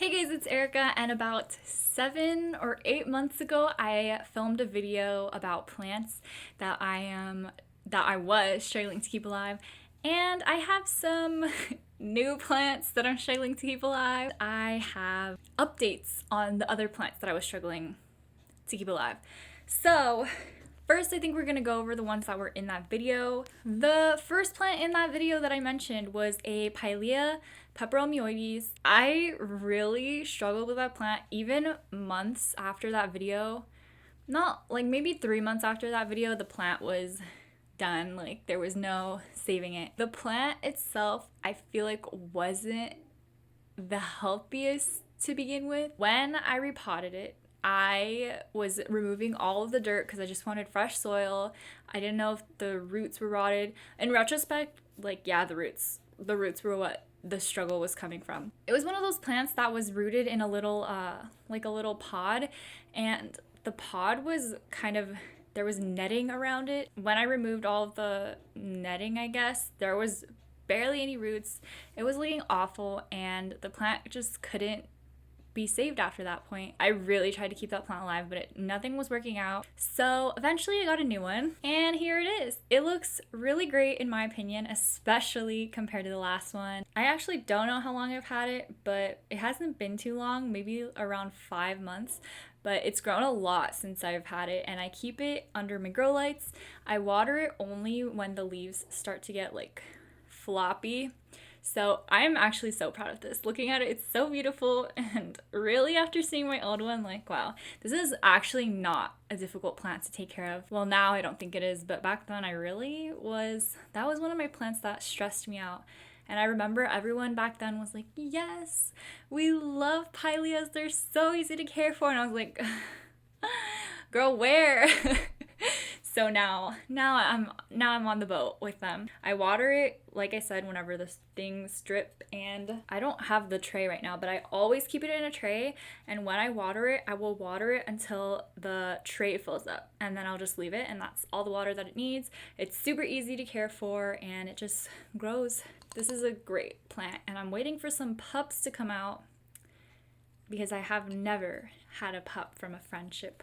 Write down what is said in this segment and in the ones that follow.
Hey guys, it's Erika, and about 7 or 8 months ago, I filmed a video about plants that I was struggling to keep alive, and I have some new plants that I'm struggling to keep alive. I have updates on the other plants that I was struggling to keep alive. So, first, I think we're gonna go over the ones that were in that video. The first plant in that video that I mentioned was a Pilea peperomioides. I really struggled with that plant even months after that video. Not like maybe 3 months after that video, the plant was done. Like there was no saving it. The plant itself, I feel like wasn't the healthiest to begin with. When I repotted it, I was removing all of the dirt because I just wanted fresh soil. I didn't know if the roots were rotted. In retrospect, like yeah, the roots were what the struggle was coming from. It was one of those plants that was rooted in a little like a little pod, and the pod was kind of, there was netting around it. When I removed all of the netting, I guess, there was barely any roots. It was looking awful, and the plant just couldn't be saved after that point. I really tried to keep that plant alive, but nothing was working out. So eventually I got a new one, and here it is. It looks really great in my opinion, especially compared to the last one. I actually don't know how long I've had it, but it hasn't been too long, maybe around 5 months. But it's grown a lot since I've had it, and I keep it under my grow lights. I water it only when the leaves start to get like floppy. So I'm actually so proud of this. Looking at it, it's so beautiful, and really after seeing my old one, like wow, this is actually not a difficult plant to take care of. Well, now I don't think it is, but back then that was one of my plants that stressed me out. And I remember everyone back then was like, yes, we love Pileas, they're so easy to care for. And I was like, girl, where? So now I'm on the boat with them. I water it, like I said, whenever the things drip, and I don't have the tray right now, but I always keep it in a tray, and when I water it, I will water it until the tray fills up, and then I'll just leave it, and that's all the water that it needs. It's super easy to care for, and it just grows. This is a great plant, and I'm waiting for some pups to come out because I have never had a pup from a friendship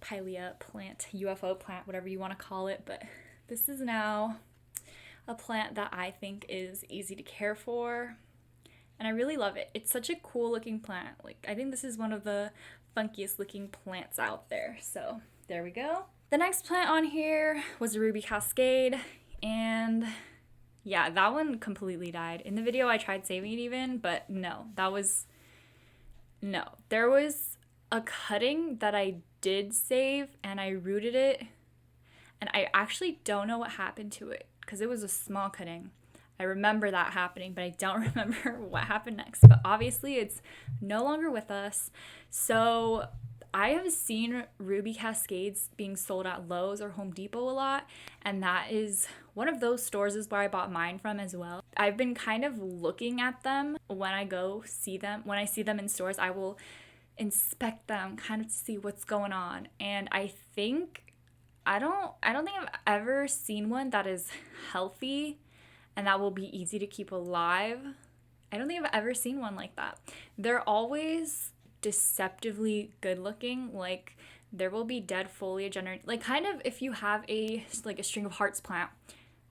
Pilea plant, UFO plant, whatever you want to call it, but this is now a plant that I think is easy to care for, and I really love it. It's such a cool looking plant. Like I think this is one of the funkiest looking plants out there. So there we go. The next plant on here was a ruby Cascade, and yeah, that one completely died. In the video I tried saving it even, but no, there was a cutting that I did save, and I rooted it, and I actually don't know what happened to it because it was a small cutting. I remember that happening, but I don't remember what happened next. But obviously it's no longer with us. So I have seen ruby Cascades being sold at Lowe's or Home Depot a lot, and that is one of those stores is where I bought mine from as well. I've been kind of looking at them when I see them in stores. I will inspect them kind of to see what's going on, and I don't think I've ever seen one that is healthy and that will be easy to keep alive. I don't think I've ever seen one like that. They're always deceptively good looking. Like there will be dead foliage under, like kind of if you have a string of hearts plant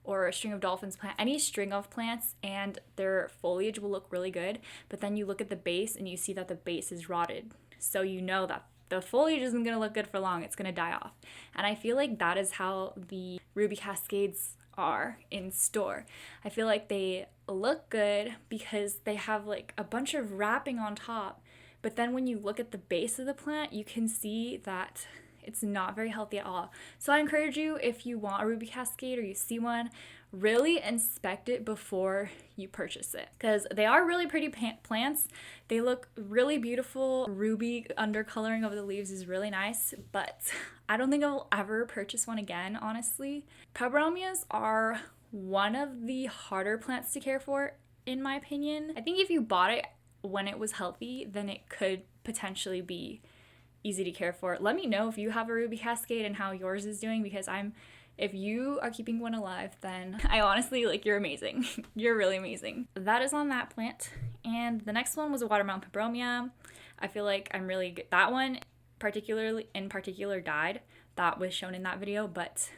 or a string of dolphins plant, any string of plants, and their foliage will look really good, but then you look at the base and you see that the base is rotted. So you know that the foliage isn't going to look good for long, it's going to die off. And I feel like that is how the ruby Cascades are in store. I feel like they look good because they have like a bunch of wrapping on top, but then when you look at the base of the plant, you can see that it's not very healthy at all. So I encourage you, if you want a ruby Cascade or you see one, really inspect it before you purchase it because they are really pretty plants. They look really beautiful. Ruby undercoloring of the leaves is really nice, but I don't think I'll ever purchase one again, honestly. Peperomias are one of the harder plants to care for, in my opinion. I think if you bought it when it was healthy, then it could potentially be easy to care for. Let me know if you have a ruby Cascade and how yours is doing, because I'm If you are keeping one alive, then I honestly, like, you're amazing. You're really amazing. That is on that plant. And the next one was a watermelon peperomia. I feel like I'm really good. That one in particular died. That was shown in that video, but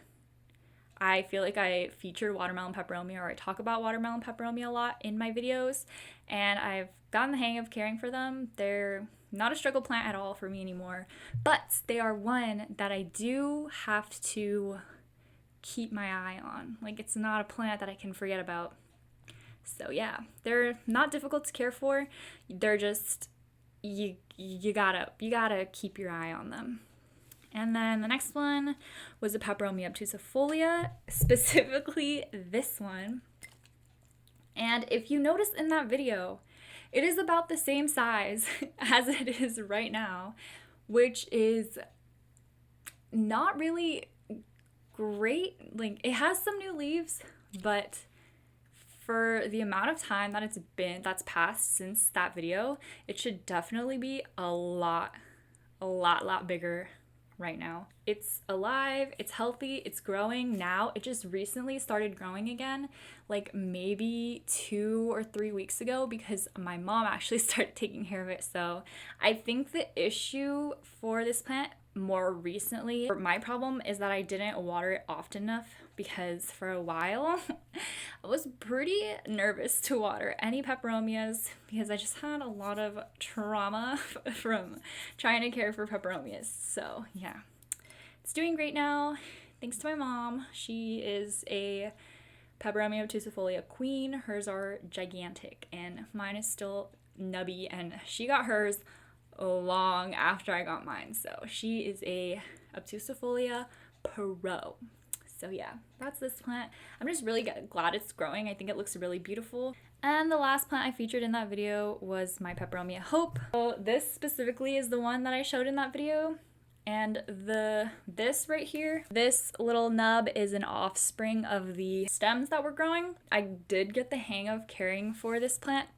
I feel like I feature watermelon peperomia, or I talk about watermelon peperomia a lot in my videos, and I've gotten the hang of caring for them. They're not a struggle plant at all for me anymore, but they are one that I do have to keep my eye on. Like, it's not a plant that I can forget about. So yeah, they're not difficult to care for. They're just, you gotta keep your eye on them. And then the next one was a Peperomia obtusifolia, specifically this one. And if you notice in that video, it is about the same size as it is right now, which is not really great. Like, it has some new leaves, but for the amount of time that that's passed since that video, it should definitely be a lot bigger right now. It's alive, it's healthy, it's growing now. It just recently started growing again, like maybe 2 or 3 weeks ago, because my mom actually started taking care of it. So I think the issue for this plant more recently, my problem is that I didn't water it often enough, because for a while I was pretty nervous to water any peperomias because I just had a lot of trauma from trying to care for peperomias. So yeah, it's doing great now thanks to my mom. She is a Peperomia obtusifolia queen. Hers are gigantic and mine is still nubby, and she got hers long after I got mine. So she is a obtusifolia pro. So yeah, that's this plant. I'm just really glad it's growing. I think it looks really beautiful. And the last plant I featured in that video was my Peperomia Hope. So this specifically is the one that I showed in that video. And this right here, this little nub is an offspring of the stems that were growing. I did get the hang of caring for this plant,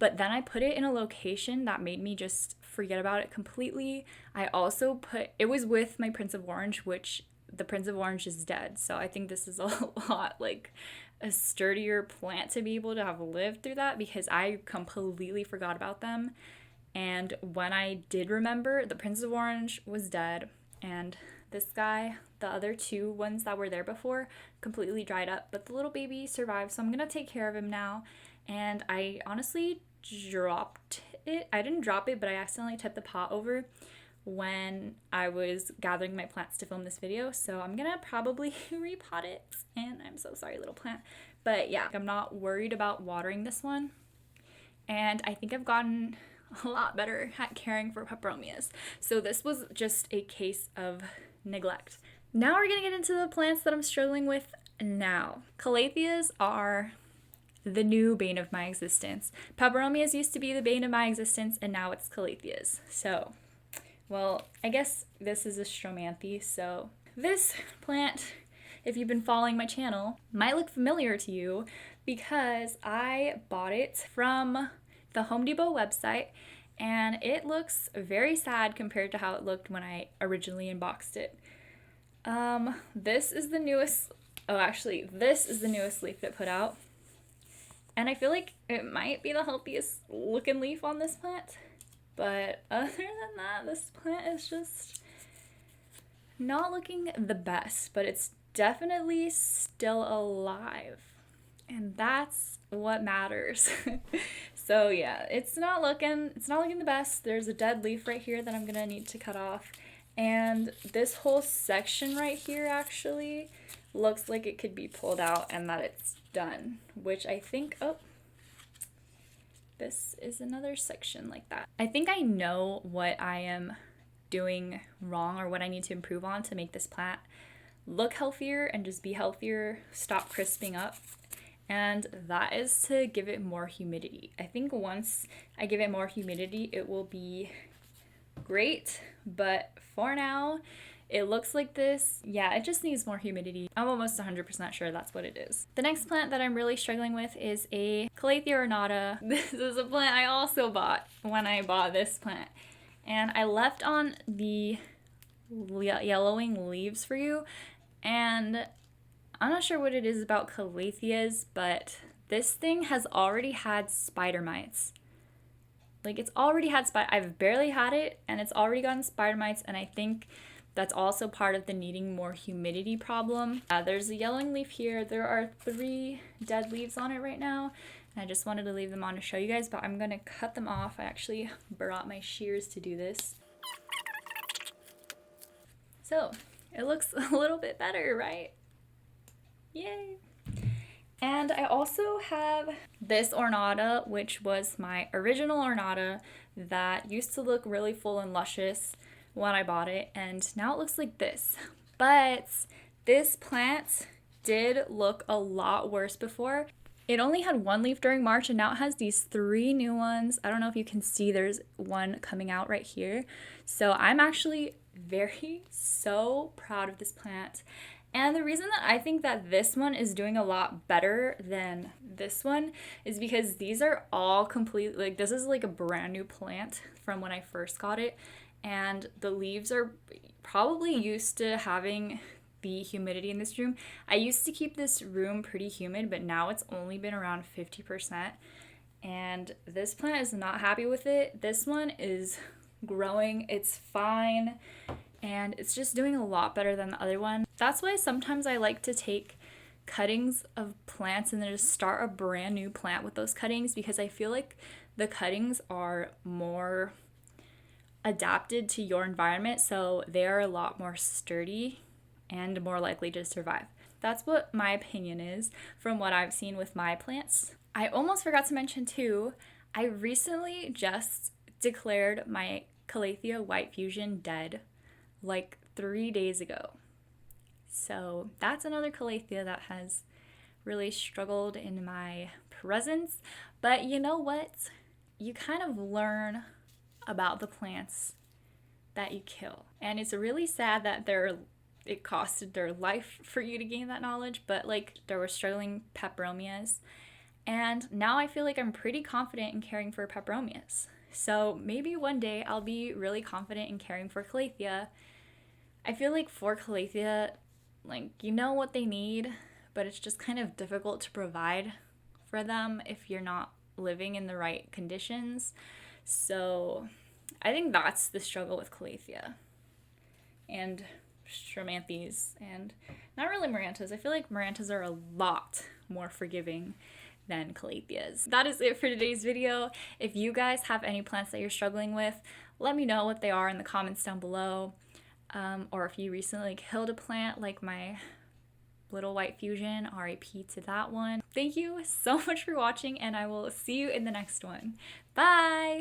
but then I put it in a location that made me just forget about it completely. I also it was with my Prince of Orange, which the Prince of Orange is dead. So I think this is a lot like a sturdier plant to be able to have lived through that, because I completely forgot about them. And when I did remember, the Prince of Orange was dead, and this guy, the other 2 ones that were there before, completely dried up, but the little baby survived. So I'm gonna take care of him now. And I honestly dropped it. I didn't drop it, but I accidentally tipped the pot over when I was gathering my plants to film this video. So I'm gonna probably repot it, and I'm so sorry, little plant. But yeah, I'm not worried about watering this one. And I think I've gotten a lot better at caring for peperomias. So this was just a case of neglect. Now we're gonna get into the plants that I'm struggling with now. Calatheas are the new bane of my existence. Peperomias used to be the bane of my existence, and now it's Calatheas. So, well, I guess this is a Stromanthe. So this plant, if you've been following my channel, might look familiar to you because I bought it from the Home Depot website, and it looks very sad compared to how it looked when I originally unboxed it. This is the newest, this is the newest leaf it put out. And I feel like it might be the healthiest looking leaf on this plant. But other than that, this plant is just not looking the best, but it's definitely still alive. And that's what matters. So yeah, it's not looking the best. There's a dead leaf right here that I'm gonna need to cut off. And this whole section right here actually looks like it could be pulled out and that it's done, which I think, oh, this is another section like that. I think I know what I am doing wrong or what I need to improve on to make this plant look healthier and just be healthier, stop crisping up. And that is to give it more humidity. I think once I give it more humidity, it will be great, but for now, it looks like this. Yeah, it just needs more humidity. I'm almost 100% sure that's what it is. The next plant that I'm really struggling with is a Calathea ornata. This is a plant I also bought when I bought this plant. And I left on the yellowing leaves for you, And I'm not sure what it is about Calatheas, but this thing has already had spider mites. Like, it's already had I've barely had it, and it's already gotten spider mites, and I think that's also part of the needing more humidity problem. There's a yellowing leaf here. There are 3 dead leaves on it right now, and I just wanted to leave them on to show you guys, but I'm gonna cut them off. I actually brought my shears to do this. So, it looks a little bit better, right? Yay! And I also have this ornata, which was my original ornata that used to look really full and luscious when I bought it, and now it looks like this. But this plant did look a lot worse before. It only had 1 leaf during March, and now it has these 3 new ones. I don't know if you can see, there's one coming out right here. So I'm actually so proud of this plant. And the reason that I think that this one is doing a lot better than this one is because these are all completely, like, this is like a brand new plant from when I first got it. And the leaves are probably used to having the humidity in this room. I used to keep this room pretty humid, but now it's only been around 50%. And this plant is not happy with it. This one is growing, it's fine, and it's just doing a lot better than the other one. That's why sometimes I like to take cuttings of plants and then just start a brand new plant with those cuttings, because I feel like the cuttings are more adapted to your environment, so they are a lot more sturdy and more likely to survive. That's what my opinion is from what I've seen with my plants. I almost forgot to mention too, I recently just declared my Calathea White Fusion dead like 3 days ago. So that's another Calathea that has really struggled in my presence. But you know what? You kind of learn about the plants that you kill. And it's really sad that it costed their life for you to gain that knowledge, but like there were struggling peperomias. And now I feel like I'm pretty confident in caring for peperomias. So maybe one day I'll be really confident in caring for Calathea. I feel like for Calathea, like, you know what they need, but it's just kind of difficult to provide for them if you're not living in the right conditions. So I think that's the struggle with Calathea and Stromanthes, and not really Marantas. I feel like Marantas are a lot more forgiving than Calatheas. That is it for today's video. If you guys have any plants that you're struggling with, let me know what they are in the comments down below. Or if you recently killed a plant like my little white fusion, RIP to that one. Thank you so much for watching, and I will see you in the next one. Bye!